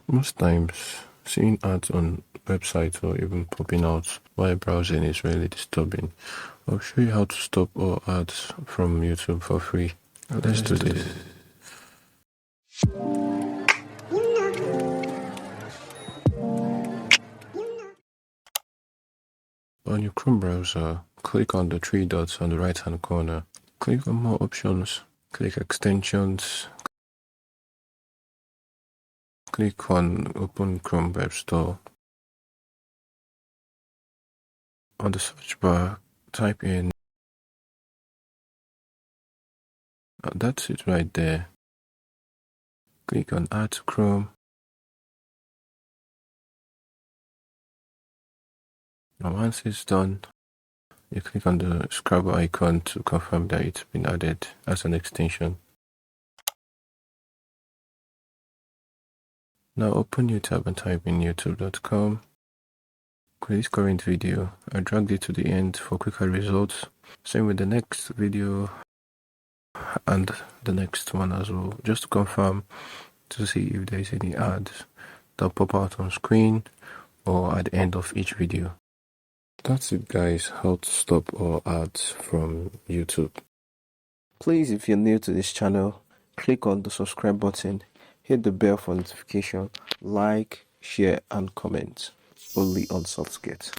Most times, seeing ads on websites or even popping out while browsing is really disturbing. I'll show you how to stop all ads from YouTube for free. Let's do this. On your Chrome browser, click on the three dots on the right hand corner. Click on more options, click extensions, click on open Chrome Web Store. On the search bar, type in, that's it right there. Click on Add to Chrome. And once it's done, you click on the Scrabble icon to confirm that it's been added as an extension. Now open your tab and type in youtube.com. Click this current video. I dragged it to the end for quicker results. Same with the next video and the next one as well, just to confirm to see if there is any ads that pop out on screen or at the end of each video. That's it guys, how to stop all ads from YouTube. Please, if you're new to this channel, click on the subscribe button, hit the bell for notification, like, share and comment. Only on Softgate.